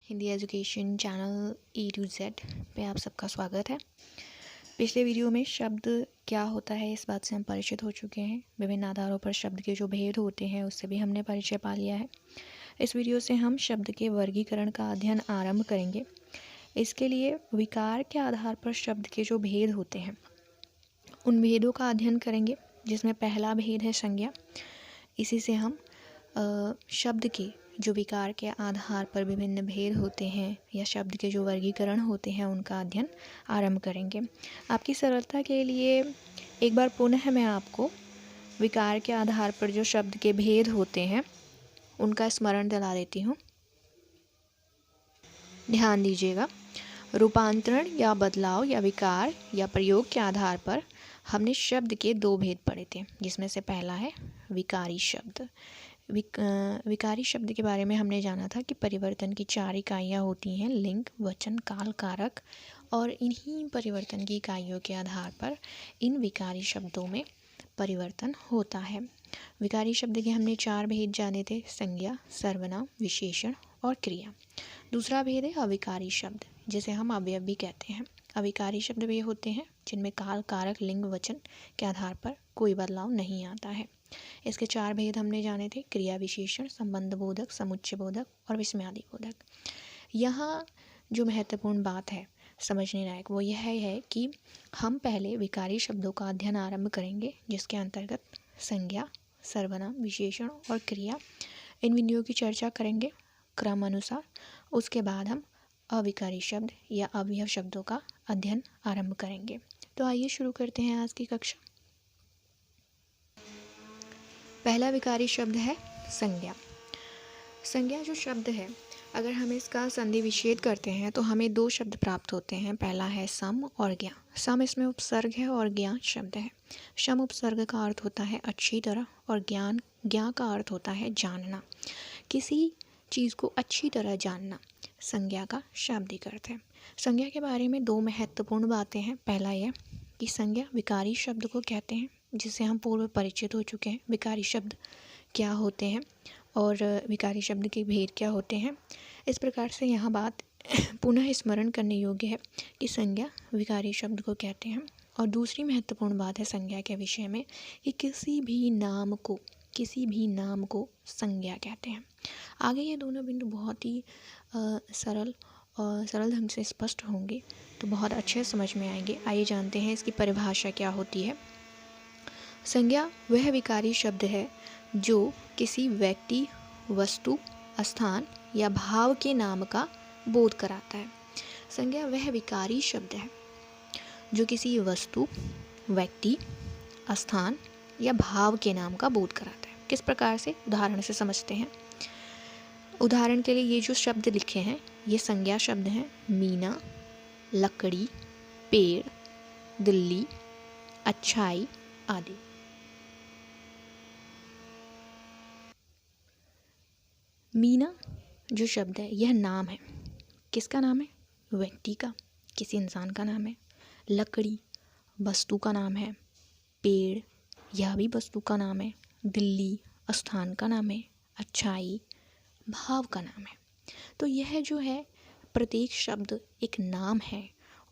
Hindi education channel A to Z पे आप सबका स्वागत है। पिछले वीडियो में शब्द क्या होता है इस बात से हम परिचित हो चुके हैं। विभिन्न आधारों पर शब्द के जो भेद होते हैं उससे भी हमने परिचय पा लिया है। इस वीडियो से हम शब्द के वर्गीकरण का अध्ययन आरंभ करेंगे। इसके लिए विकार के आधार पर शब्द के जो भेद होते हैं उन भेदों का अध्ययन करेंगे, जिसमें पहला भेद है संज्ञा। इसी से हम शब्द के जो विकार के आधार पर विभिन्न भेद होते हैं या शब्द के जो वर्गीकरण होते हैं उनका अध्ययन आरंभ करेंगे। आपकी सरलता के लिए एक बार पुनः मैं आपको विकार के आधार पर जो शब्द के भेद होते हैं उनका स्मरण दिला देती हूँ। ध्यान दीजिएगा, रूपांतरण या बदलाव या विकार या प्रयोग के आधार पर हमने शब्द के दो भेद पढ़े थे, जिसमें से पहला है विकारी शब्द। विकारी शब्द के बारे में हमने जाना था कि परिवर्तन की 4 इकाइयाँ होती हैं, लिंग, वचन, काल, कारक, और इन्हीं परिवर्तन की इकाइयों के आधार पर इन विकारी शब्दों में परिवर्तन होता है। विकारी शब्द के हमने 4 भेद जाने थे, संज्ञा, सर्वनाम, विशेषण और क्रिया। दूसरा भेद है अविकारी शब्द, जिसे हम अवयव भी कहते हैं। अविकारी शब्द वे होते हैं जिनमें काल, कारक, लिंग, वचन के आधार पर कोई बदलाव नहीं आता है। इसके 4 भेद हमने जाने थे, क्रिया, विशेषण, संबंध बोधक, समुच्चय बोधक और विस्मयादि बोधक। यहाँ जो महत्वपूर्ण बात है समझने लायक वो यह है कि हम पहले विकारी शब्दों का अध्ययन आरंभ करेंगे, जिसके अंतर्गत संज्ञा, सर्वनाम, विशेषण और क्रिया, इन बिंदुओं की चर्चा करेंगे क्रम अनुसार। उसके बाद हम अविकारी शब्द या अवयव शब्दों का अध्ययन आरंभ करेंगे। तो आइए शुरू करते हैं आज की कक्षा। पहला विकारी शब्द है संज्ञा। संज्ञा जो शब्द है, अगर हम इसका संधि विच्छेद करते हैं तो हमें 2 शब्द प्राप्त होते हैं। पहला है सम और ज्ञा। सम इसमें उपसर्ग है और ज्ञा शब्द है। सम उपसर्ग का अर्थ होता है अच्छी तरह और ज्ञा का अर्थ होता है जानना। किसी चीज़ को अच्छी तरह जानना संज्ञा का शाब्दिक अर्थ है। संज्ञा के बारे में 2 महत्वपूर्ण बातें हैं। पहला यह कि संज्ञा विकारी शब्द को कहते हैं, जिससे हम पूर्व परिचित हो चुके हैं। विकारी शब्द क्या होते हैं और विकारी शब्द के भेद क्या होते हैं। इस प्रकार से यहाँ बात पुनः स्मरण करने योग्य है कि संज्ञा विकारी शब्द को कहते हैं। और दूसरी महत्वपूर्ण बात है संज्ञा के विषय में कि किसी भी नाम को संज्ञा कहते हैं। आगे ये दोनों बिंदु बहुत ही सरल ढंग से स्पष्ट होंगे, तो बहुत अच्छे समझ में आएंगे। आइए जानते हैं इसकी परिभाषा क्या होती है। संज्ञा वह विकारी शब्द है जो किसी व्यक्ति, वस्तु, स्थान या भाव के नाम का बोध कराता है। संज्ञा वह विकारी शब्द है जो किसी वस्तु, व्यक्ति, स्थान या भाव के नाम का बोध कराता है। किस प्रकार से, उदाहरण से समझते हैं। उदाहरण के लिए ये जो शब्द लिखे हैं ये संज्ञा शब्द हैं। मीना, लकड़ी, पेड़, दिल्ली, अच्छाई आदि। मीना जो शब्द है यह नाम है। किसका नाम है? व्यक्ति का, किसी इंसान का नाम है। लकड़ी वस्तु का नाम है। पेड़ यह भी वस्तु का नाम है। दिल्ली स्थान का नाम है। अच्छाई भाव का नाम है। तो यह जो है प्रत्येक शब्द एक नाम है।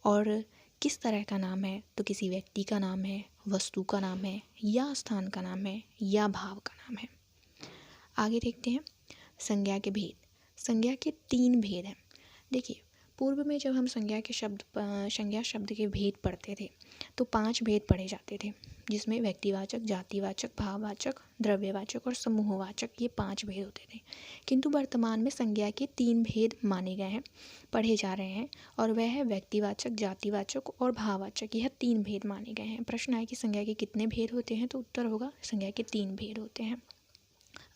और किस तरह का नाम है? तो किसी व्यक्ति का नाम है, वस्तु का नाम है, या स्थान का नाम है, या भाव का नाम है। आगे देखते हैं संज्ञा के भेद। संज्ञा के 3 भेद हैं। देखिए, पूर्व में जब हम संज्ञा शब्द के भेद पढ़ते थे तो 5 भेद पढ़े जाते थे, जिसमें व्यक्तिवाचक, जातिवाचक, भाववाचक, द्रव्यवाचक और समूहवाचक, ये 5 भेद होते थे। किंतु वर्तमान में संज्ञा के 3 भेद माने गए हैं, पढ़े जा रहे हैं, और वह है व्यक्तिवाचक, जातिवाचक और भाववाचक। यह 3 भेद माने गए हैं। प्रश्न आए कि संज्ञा के कितने भेद होते हैं, तो उत्तर होगा संज्ञा के 3 भेद होते हैं।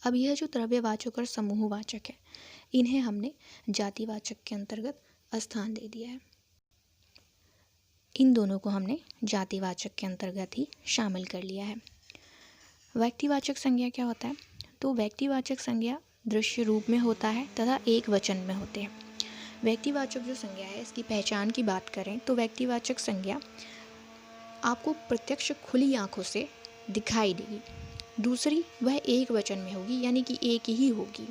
अब यह जो द्रव्यवाचक और समूहवाचक है, इन्हें हमने जातिवाचक के अंतर्गत स्थान दे दिया है। इन दोनों को हमने जातिवाचक के अंतर्गत ही शामिल कर लिया है। व्यक्तिवाचक संज्ञा क्या होता है? तो व्यक्तिवाचक संज्ञा दृश्य रूप में होता है तथा एक वचन में होते हैं। व्यक्तिवाचक जो संज्ञा है, इसकी पहचान की बात करें तो व्यक्तिवाचक संज्ञा आपको प्रत्यक्ष खुली आंखों से दिखाई देगी। दूसरी, वह एक वचन में होगी, यानी कि एक ही होगी।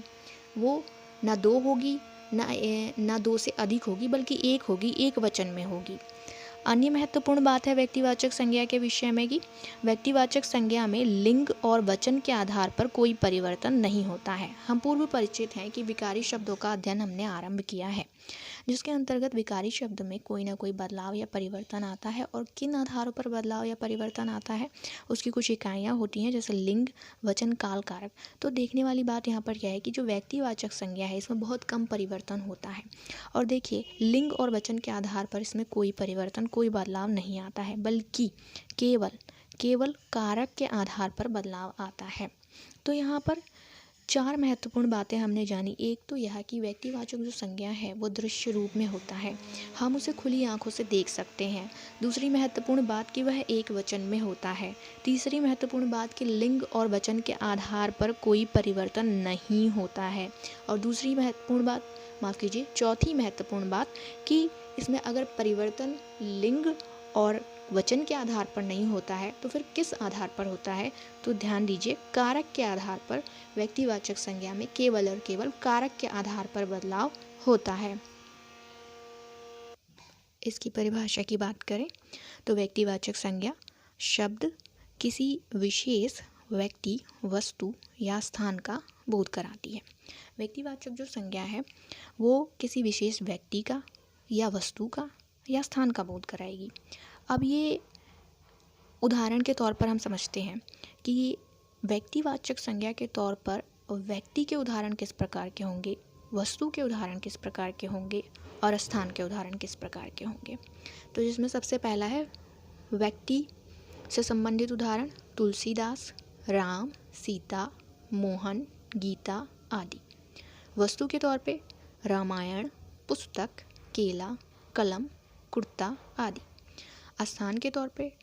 वो ना 2 होगी, ना दो से अधिक होगी, बल्कि एक होगी, एक वचन में होगी। अन्य महत्वपूर्ण बात है व्यक्तिवाचक संज्ञा के विषय में कि व्यक्तिवाचक संज्ञा में लिंग और वचन के आधार पर कोई परिवर्तन नहीं होता है। हम पूर्व परिचित हैं कि विकारी शब्दों का अध्ययन हमने आरंभ किया है, जिसके अंतर्गत विकारी शब्द में कोई ना कोई बदलाव या परिवर्तन आता है। और किन आधारों पर बदलाव या परिवर्तन आता है, उसकी कुछ इकाइयाँ होती हैं, जैसे लिंग, वचन, काल, कारक। तो देखने वाली बात यहाँ पर क्या है कि जो व्यक्तिवाचक संज्ञा है इसमें बहुत कम परिवर्तन होता है। और देखिए, लिंग और वचन के आधार पर इसमें कोई परिवर्तन, कोई बदलाव नहीं आता है, बल्कि केवल कारक के आधार पर बदलाव आता है। तो यहाँ पर 4 महत्वपूर्ण बातें हमने जानी। एक तो यह कि व्यक्तिवाचक जो संज्ञा है वो दृश्य रूप में होता है, हम उसे खुली आंखों से देख सकते हैं। दूसरी महत्वपूर्ण बात कि वह एक वचन में होता है। तीसरी महत्वपूर्ण बात कि लिंग और वचन के आधार पर कोई परिवर्तन नहीं होता है। और चौथी महत्वपूर्ण बात कि इसमें अगर परिवर्तन लिंग और वचन के आधार पर नहीं होता है तो फिर किस आधार पर होता है? तो ध्यान दीजिए, कारक के आधार पर। व्यक्तिवाचक संज्ञा में केवल और केवल कारक के आधार पर बदलाव होता है। इसकी परिभाषा की बात करें तो व्यक्तिवाचक संज्ञा शब्द किसी विशेष व्यक्ति, वस्तु या स्थान का बोध कराती है। व्यक्तिवाचक जो संज्ञा है वो किसी विशेष व्यक्ति का या वस्तु का या स्थान का बोध कराएगी। अब ये उदाहरण के तौर पर हम समझते हैं कि व्यक्तिवाचक संज्ञा के तौर पर व्यक्ति के उदाहरण किस प्रकार के होंगे, वस्तु के उदाहरण किस प्रकार के होंगे और स्थान के उदाहरण किस प्रकार के होंगे। तो जिसमें सबसे पहला है व्यक्ति से संबंधित उदाहरण, तुलसीदास, राम, सीता, मोहन, गीता आदि। वस्तु के तौर पे रामायण, पुस्तक, केला, कलम, कुर्ता आदि। स्थान के तौर पे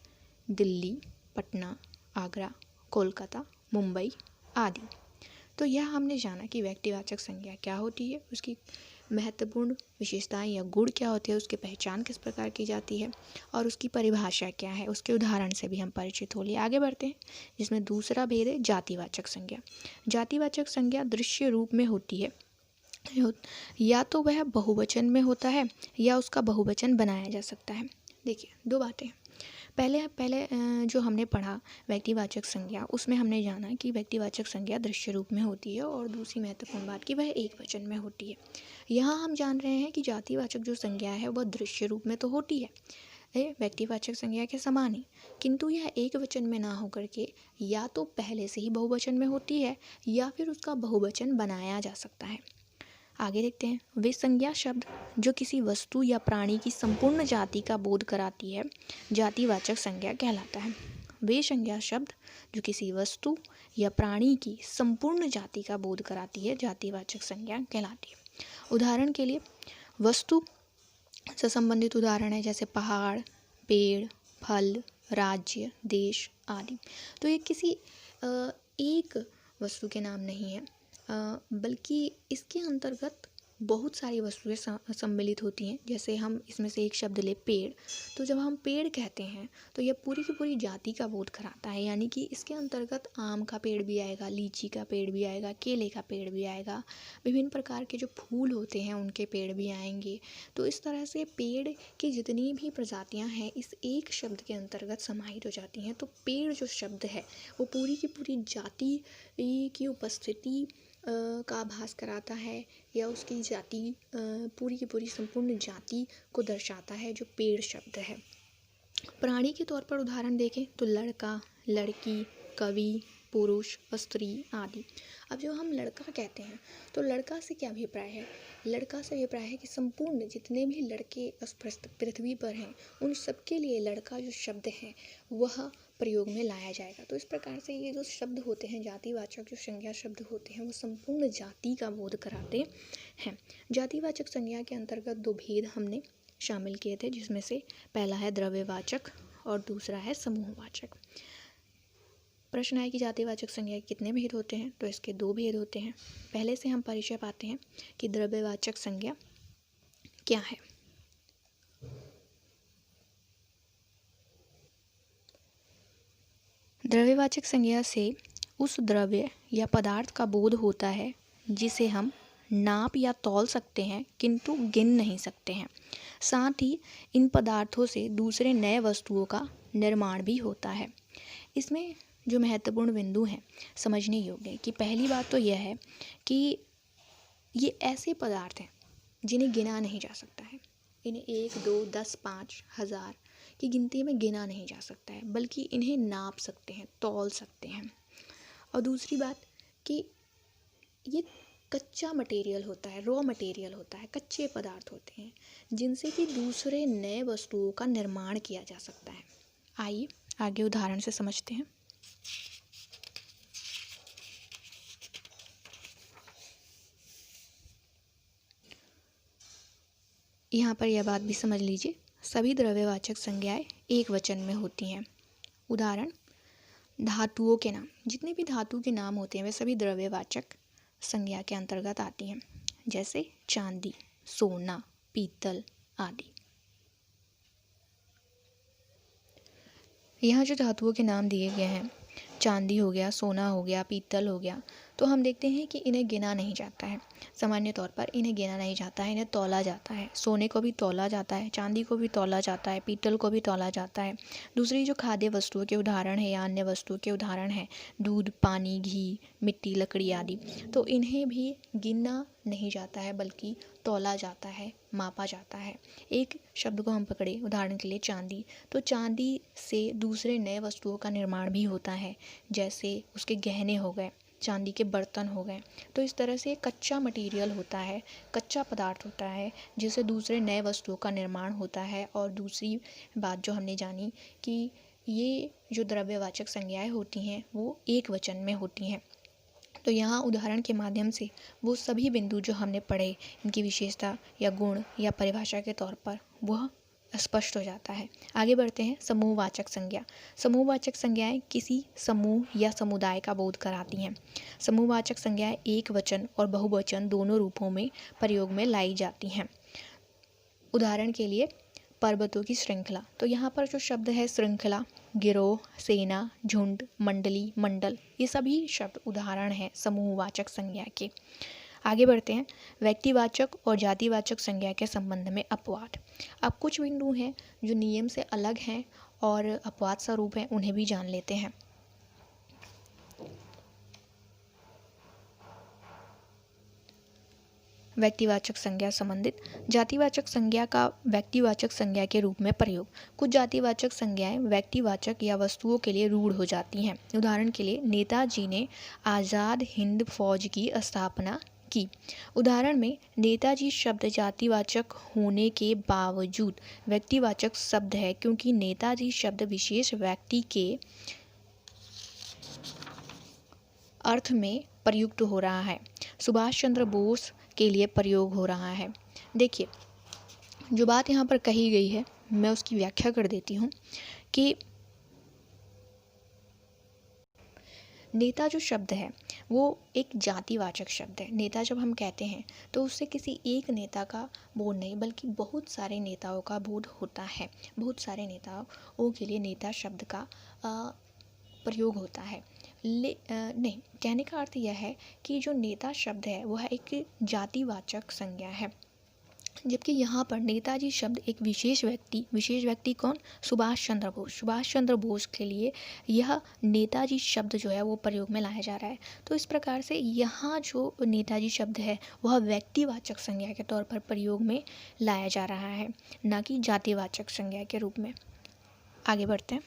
दिल्ली, पटना, आगरा, कोलकाता, मुंबई आदि। तो यह हमने जाना कि व्यक्तिवाचक संज्ञा क्या होती है, उसकी महत्वपूर्ण विशेषताएं या गुण क्या होते हैं, उसकी पहचान किस प्रकार की जाती है और उसकी परिभाषा क्या है, उसके उदाहरण से भी हम परिचित हो लिए। आगे बढ़ते हैं, जिसमें दूसरा भेद है जातिवाचक संज्ञा। जातिवाचक संज्ञा दृश्य रूप में होती है, या तो वह बहुवचन में होता है या उसका बहुवचन बनाया जा सकता है। देखिए, दो बातें। पहले जो हमने पढ़ा व्यक्तिवाचक संज्ञा, उसमें हमने जाना कि व्यक्तिवाचक संज्ञा दृश्य रूप में होती है और दूसरी महत्वपूर्ण बात कि वह एक वचन में होती है। यहाँ हम जान रहे हैं कि जातिवाचक जो संज्ञा है वह दृश्य रूप में तो होती है व्यक्तिवाचक संज्ञा के समान ही, किंतु यह एक वचन में ना होकर के या तो पहले से ही बहुवचन में होती है या फिर उसका बहुवचन बनाया जा सकता है। आगे देखते हैं, वे संज्ञा शब्द जो किसी वस्तु या प्राणी की संपूर्ण जाति का बोध कराती है जातिवाचक संज्ञा कहलाता है। वे संज्ञा शब्द जो किसी वस्तु या प्राणी की संपूर्ण जाति का बोध कराती है जातिवाचक संज्ञा कहलाती है। उदाहरण के लिए वस्तु से संबंधित उदाहरण है जैसे पहाड़, पेड़, फल, राज्य, देश आदि। तो ये किसी एक वस्तु के नाम नहीं है, बल्कि इसके अंतर्गत बहुत सारी वस्तुएं सम्मिलित होती हैं। जैसे हम इसमें से एक शब्द ले पेड़, तो जब हम पेड़ कहते हैं तो यह पूरी की पूरी जाति का बोध कराता है, यानी कि इसके अंतर्गत आम का पेड़ भी आएगा, लीची का पेड़ भी आएगा, केले का पेड़ भी आएगा, विभिन्न प्रकार के जो फूल होते हैं उनके पेड़ भी आएंगे। तो इस तरह से पेड़ की जितनी भी प्रजातियां हैं इस एक शब्द के अंतर्गत समाहित हो जाती हैं। तो पेड़ जो शब्द है वो पूरी की पूरी जाति की उपस्थिति का आभास कराता है या उसकी जाति पूरी की पूरी संपूर्ण जाति को दर्शाता है, जो पेड़ शब्द है। प्राणी के तौर पर उदाहरण देखें तो लड़का, लड़की, कवि, पुरुष, स्त्री आदि। अब जो हम लड़का कहते हैं तो लड़का से क्या अभिप्राय है? लड़का से अभिप्राय है कि संपूर्ण जितने भी लड़के पृथ्वी पर हैं उन सबके लिए लड़का जो शब्द है वह प्रयोग में लाया जाएगा। तो इस प्रकार से ये जो शब्द होते हैं जातिवाचक जो संज्ञा शब्द होते हैं वो संपूर्ण जाति का बोध कराते हैं। जातिवाचक संज्ञा के अंतर्गत दो भेद हमने शामिल किए थे, जिसमें से पहला है द्रव्यवाचक और दूसरा है समूहवाचक। प्रश्न है कि जातिवाचक संज्ञा के कितने भेद होते हैं? तो इसके दो भेद होते हैं। पहले से हम परिचय पाते हैं कि द्रव्यवाचक संज्ञा क्या है। द्रव्यवाचक संज्ञा से उस द्रव्य या पदार्थ का बोध होता है जिसे हम नाप या तौल सकते हैं किंतु गिन नहीं सकते हैं। साथ ही इन पदार्थों से दूसरे नए वस्तुओं का निर्माण भी होता है। इसमें जो महत्वपूर्ण बिंदु हैं समझने योग्य है कि पहली बात तो यह है कि ये ऐसे पदार्थ हैं जिन्हें गिना नहीं जा सकता है। इन्हें 1, 2, 10, 5, 1000 की गिनती में गिना नहीं जा सकता है, बल्कि इन्हें नाप सकते हैं, तौल सकते हैं। और दूसरी बात कि ये कच्चा मटेरियल होता है, रॉ मटेरियल होता है, कच्चे पदार्थ होते हैं जिनसे कि दूसरे नए वस्तुओं का निर्माण किया जा सकता है। आइए आगे उदाहरण से समझते हैं। यहाँ पर यह बात भी समझ लीजिए, सभी द्रव्यवाचक संज्ञाएं एक वचन में होती हैं। उदाहरण, धातुओं के नाम, जितने भी धातु के नाम होते हैं वे सभी द्रव्यवाचक संज्ञा के अंतर्गत आती हैं, जैसे चांदी, सोना, पीतल आदि। यहाँ जो धातुओं के नाम दिए गए हैं, चांदी हो गया, सोना हो गया, पीतल हो गया, तो हम देखते हैं कि इन्हें गिना नहीं जाता है। सामान्य तौर पर इन्हें गिना नहीं जाता है, इन्हें तौला जाता है। सोने को भी तौला जाता है, चांदी को भी तौला जाता है, पीतल को भी तौला जाता है। दूसरी जो खाद्य वस्तुओं के उदाहरण है या अन्य वस्तुओं के उदाहरण हैं, दूध, पानी, घी, मिट्टी, लकड़ी आदि, तो इन्हें भी गिना नहीं जाता है बल्कि तौला जाता है, मापा जाता है। एक शब्द को हम पकड़े उदाहरण के लिए चांदी, तो चांदी से दूसरे नए वस्तुओं का निर्माण भी होता है, जैसे उसके गहने हो गए, चांदी के बर्तन हो गए। तो इस तरह से कच्चा मटेरियल होता है, कच्चा पदार्थ होता है जिससे दूसरे नए वस्तुओं का निर्माण होता है। और दूसरी बात जो हमने जानी कि ये जो द्रव्यवाचक संज्ञाएं होती हैं वो एक वचन में होती हैं। तो यहाँ उदाहरण के माध्यम से वो सभी बिंदु जो हमने पढ़े, इनकी विशेषता या गुण या परिभाषा के तौर पर वह स्पष्ट हो जाता है। आगे बढ़ते हैं। समूहवाचक संज्ञा। समूहवाचक संज्ञाएं किसी समूह या समुदाय का बोध कराती हैं। समूहवाचक संज्ञाएं एक वचन और बहुवचन दोनों रूपों में प्रयोग में लाई जाती हैं। उदाहरण के लिए पर्वतों की श्रृंखला, तो यहाँ पर जो शब्द है श्रृंखला, गिरोह, सेना, झुंड, मंडली, मंडल, ये सभी शब्द उदाहरण हैं समूहवाचक संज्ञा के। आगे बढ़ते हैं। व्यक्तिवाचक और जातिवाचक संज्ञा के संबंध में अपवाद। अब कुछ बिंदु हैं जो नियम से अलग हैं और अपवाद स्वरूप हैं, उन्हें भी जान लेते हैं। व्यक्तिवाचक संज्ञा संबंधित। जातिवाचक संज्ञा का व्यक्तिवाचक संज्ञा के रूप में प्रयोग। कुछ जातिवाचक संज्ञाएं व्यक्तिवाचक या वस्तुओं के लिए रूढ़ हो जाती हैं। उदाहरण के लिए नेताजी ने आज़ाद हिंद फौज की स्थापना की। उदाहरण में नेताजी शब्द जातिवाचक होने के बावजूद व्यक्तिवाचक शब्द है, क्योंकि नेताजी शब्द विशेष व्यक्ति के अर्थ में प्रयुक्त हो रहा है, सुभाष चंद्र बोस के लिए प्रयोग हो रहा है। देखिए, जो बात यहाँ पर कही गई है मैं उसकी व्याख्या कर देती हूँ कि नेता जो शब्द है वो एक जातिवाचक शब्द है। नेता जब हम कहते हैं तो उससे किसी एक नेता का बोध नहीं बल्कि बहुत सारे नेताओं का बोध होता है। बहुत सारे नेताओं के लिए नेता शब्द का प्रयोग होता है। नहीं, कहने का अर्थ यह है कि जो नेता शब्द है वह एक जातिवाचक संज्ञा है, जबकि यहाँ पर नेताजी शब्द एक विशेष व्यक्ति कौन? सुभाष चंद्र बोस। सुभाष चंद्र बोस के लिए यह नेताजी शब्द जो है वो प्रयोग में लाया जा रहा है। तो इस प्रकार से यहाँ जो नेताजी शब्द है वह व्यक्तिवाचक संज्ञा के तौर पर प्रयोग में लाया जा रहा है, ना कि जातिवाचक संज्ञा के रूप में। आगे बढ़ते हैं।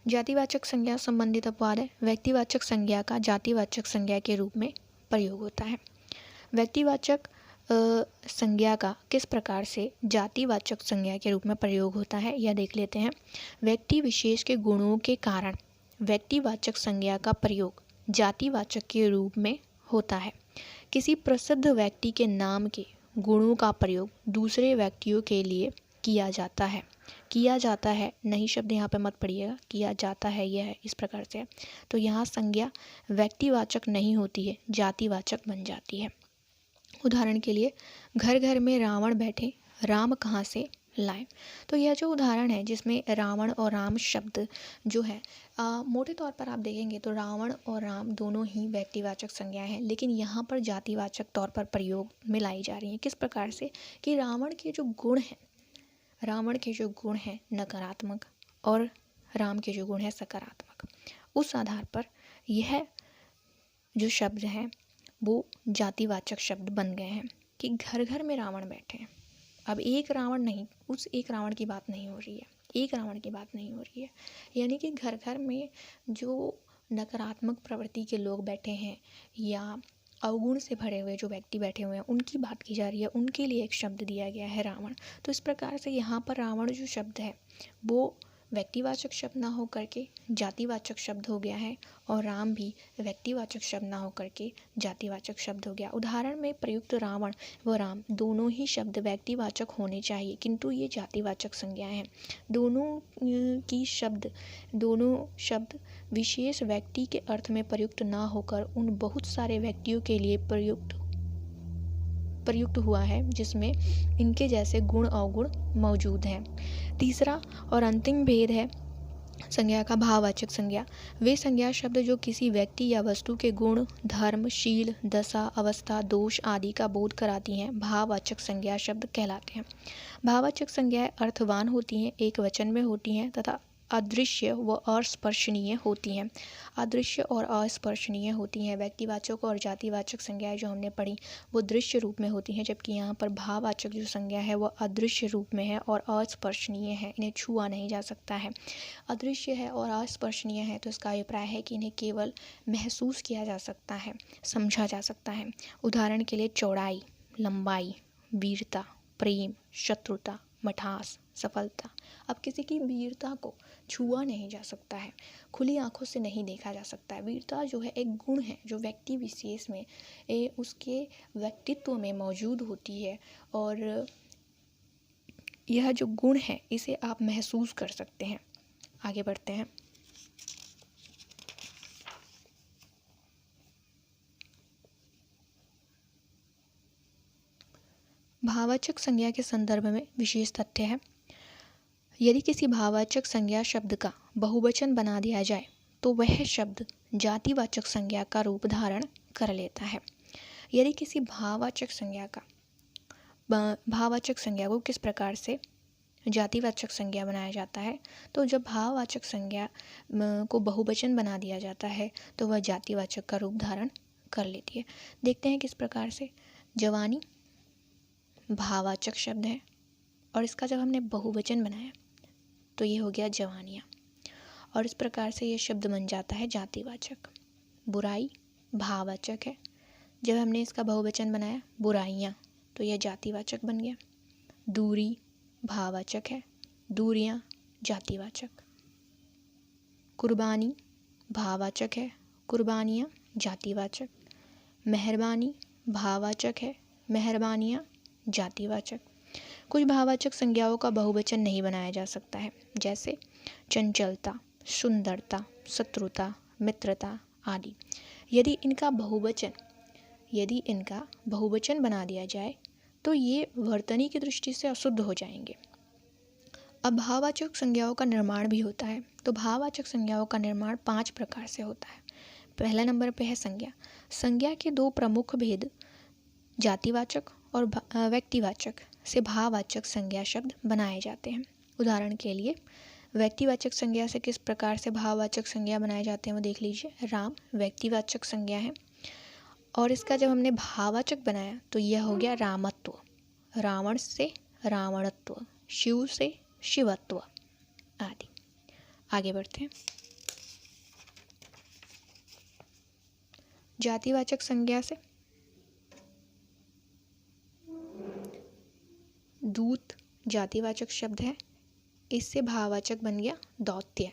जातिवाचक संज्ञा संबंधित अपवाद है। व्यक्तिवाचक संज्ञा का जातिवाचक संज्ञा के रूप में प्रयोग होता है। व्यक्तिवाचक संज्ञा का किस प्रकार से जातिवाचक संज्ञा के रूप में प्रयोग होता है यह देख लेते हैं। व्यक्ति विशेष के गुणों के कारण व्यक्तिवाचक संज्ञा का प्रयोग जातिवाचक के रूप में होता है। किसी प्रसिद्ध व्यक्ति के नाम के गुणों का प्रयोग दूसरे व्यक्तियों के लिए किया जाता है नहीं, शब्द यहाँ पे मत पढ़िएगा, किया जाता है यह है इस प्रकार से। तो यहाँ संज्ञा व्यक्तिवाचक नहीं होती है, जातिवाचक बन जाती है। उदाहरण के लिए घर घर में रावण बैठे, राम कहाँ से लाए। तो यह जो उदाहरण है जिसमें रावण और राम शब्द जो है मोटे तौर पर आप देखेंगे तो रावण और राम दोनों ही व्यक्तिवाचक संज्ञाएं हैं, लेकिन यहाँ पर जातिवाचक तौर पर प्रयोग में लाई जा रही हैं। किस प्रकार से कि रावण के जो गुण हैं नकारात्मक और राम के जो गुण है सकारात्मक, उस आधार पर यह जो शब्द है वो जातिवाचक शब्द बन गए हैं कि घर घर में रावण बैठे हैं। अब एक रावण नहीं, उस एक रावण की बात नहीं हो रही है, एक रावण की बात नहीं हो रही है, यानी कि घर घर में जो नकारात्मक प्रवृत्ति के लोग बैठे हैं या अवगुण से भरे हुए जो व्यक्ति बैठे हुए हैं उनकी बात की जा रही है, उनके लिए एक शब्द दिया गया है रावण। तो इस प्रकार से यहाँ पर रावण जो शब्द है वो व्यक्तिवाचक शब्द ना हो करके जातिवाचक शब्द हो गया है और राम भी व्यक्तिवाचक शब्द ना हो करके जातिवाचक शब्द हो गया। उदाहरण में प्रयुक्त रावण व राम दोनों ही शब्द व्यक्तिवाचक होने चाहिए, किंतु ये जातिवाचक संज्ञाएं हैं। दोनों शब्द विशेष व्यक्ति के अर्थ में प्रयुक्त ना होकर उन बहुत सारे व्यक्तियों के लिए प्रयुक्त हुआ है जिसमें इनके जैसे गुण अवगुण मौजूद हैं। तीसरा और अंतिम भेद है संज्ञा का भाववाचक संज्ञा। वे संज्ञा शब्द जो किसी व्यक्ति या वस्तु के गुण, धर्म, शील, दशा, अवस्था, दोष आदि का बोध कराती हैं, भाववाचक संज्ञा शब्द कहलाते हैं। भाववाचक संज्ञाएं अर्थवान होती हैं, एक वचन में होती हैं तथा अदृश्य व अस्पर्शनीय होती हैं। अदृश्य और अस्पर्शनीय होती हैं। व्यक्तिवाचक और जातिवाचक संज्ञाएं जो हमने पढ़ी वो दृश्य रूप में होती हैं, जबकि यहाँ पर भाववाचक जो संज्ञा है वह अदृश्य रूप में है और अस्पर्शनीय है, इन्हें छुआ नहीं जा सकता है। अदृश्य है और अस्पर्शनीय है तो इसका अभिप्राय है कि इन्हें केवल महसूस किया जा सकता है, समझा जा सकता है। उदाहरण के लिए चौड़ाई, लंबाई, वीरता, प्रेम, शत्रुता, मठास, सफलता। अब किसी की वीरता को छुआ नहीं जा सकता है, खुली आंखों से नहीं देखा जा सकता है। वीरता जो है एक गुण है जो व्यक्ति विशेष में उसके व्यक्तित्व में मौजूद होती है और यह जो गुण है इसे आप महसूस कर सकते हैं। आगे बढ़ते हैं। भाववाचक संज्ञा के संदर्भ में विशेष तथ्य है। यदि किसी भाववाचक संज्ञा शब्द का बहुवचन बना दिया जाए तो वह शब्द जातिवाचक संज्ञा का रूप धारण कर लेता है। यदि किसी भाववाचक संज्ञा को किस प्रकार से जातिवाचक संज्ञा बनाया जाता है, तो जब भाववाचक संज्ञा को बहुवचन बना दिया जाता है तो वह जातिवाचक का रूप धारण कर लेती है। देखते हैं किस प्रकार से। जवानी भाववाचक शब्द है और इसका जब हमने बहुवचन बनाया तो ये हो गया जवानियाँ और इस प्रकार से ये शब्द बन जाता है जातिवाचक। बुराई भाववाचक है, जब हमने इसका बहुवचन बनाया बुराइयाँ तो यह जातिवाचक बन गया। दूरी भाववाचक है, दूरियाँ जातिवाचक। कुर्बानी भाववाचक है, कुर्बानियाँ जातिवाचक। मेहरबानी भाववाचक है, मेहरबानियाँ जातिवाचक। कुछ भाववाचक संज्ञाओं का बहुवचन नहीं बनाया जा सकता है, जैसे चंचलता, सुंदरता, शत्रुता, मित्रता आदि। यदि इनका बहुवचन बना दिया जाए तो ये वर्तनी की दृष्टि से अशुद्ध हो जाएंगे। अब भाववाचक संज्ञाओं का निर्माण भी होता है। तो भाववाचक संज्ञाओं का निर्माण 5 प्रकार से होता है। पहला नंबर पे है संज्ञा। संज्ञा के 2 प्रमुख भेद जातिवाचक और व्यक्तिवाचक से भाववाचक संज्ञा शब्द बनाए जाते हैं। उदाहरण के लिए व्यक्तिवाचक संज्ञा से किस प्रकार से भाववाचक संज्ञा बनाए जाते हैं वो देख लीजिए। राम व्यक्तिवाचक संज्ञा है और इसका जब हमने भाववाचक बनाया तो यह हो गया रामत्व, रावण से रावणत्व, शिव से शिवत्व आदि। आगे बढ़ते हैं। जातिवाचक संज्ञा से दूत जातिवाचक शब्द है, इससे भाववाचक बन गया दौत्य।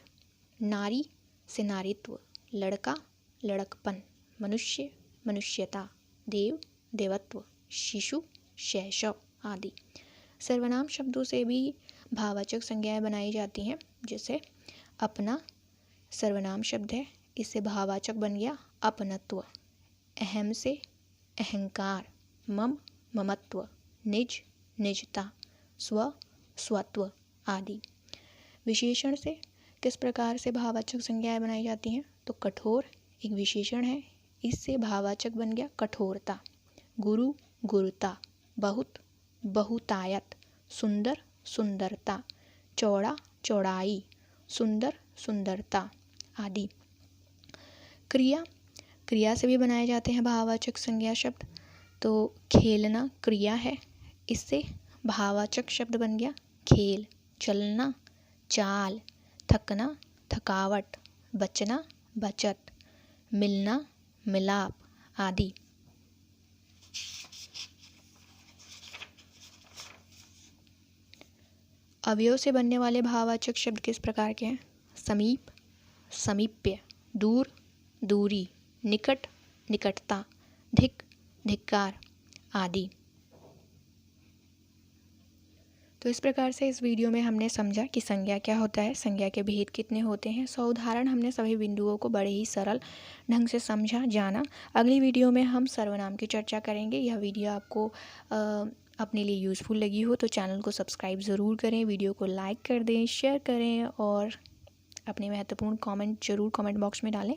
नारी से नारीत्व, लड़का लड़कपन, मनुष्य मनुष्यता, देव देवत्व, शिशु शैशव आदि। सर्वनाम शब्दों से भी भाववाचक संज्ञाएं बनाई जाती हैं, जैसे अपना सर्वनाम शब्द है, इससे भाववाचक बन गया अपनत्व। अहम से अहंकार, मम ममत्व, निज निजता, स्व स्वत्व आदि। विशेषण से किस प्रकार से भाववाचक संज्ञाएं बनाई जाती हैं? तो कठोर एक विशेषण है, इससे भाववाचक बन गया कठोरता। गुरु गुरुता, बहुत बहुतायत, सुंदर सुंदरता, चौड़ा चौड़ाई, सुंदर सुंदरता आदि। क्रिया क्रिया से भी बनाए जाते हैं भाववाचक संज्ञा शब्द। तो खेलना क्रिया है, इससे भाववाचक शब्द बन गया खेल। चलना चाल, थकना थकावट, बचना बचत, मिलना मिलाप आदि। अवयव से बनने वाले भाववाचक शब्द किस प्रकार के हैं? समीप समीप्य, दूर दूरी, निकट निकटता, धिक धिक्कार आदि। तो इस प्रकार से इस वीडियो में हमने समझा कि संज्ञा क्या होता है, संज्ञा के भेद कितने होते हैं। 100 उदाहरण हमने सभी बिंदुओं को बड़े ही सरल ढंग से समझा जाना। अगली वीडियो में हम सर्वनाम की चर्चा करेंगे। यह वीडियो आपको अपने लिए यूज़फुल लगी हो तो चैनल को सब्सक्राइब ज़रूर करें, वीडियो को लाइक कर दें, शेयर करें और अपने महत्वपूर्ण कमेंट ज़रूर कमेंट बॉक्स में डालें।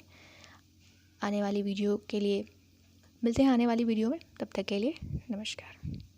आने वाली वीडियो के लिए मिलते हैं आने वाली वीडियो में, तब तक के लिए नमस्कार।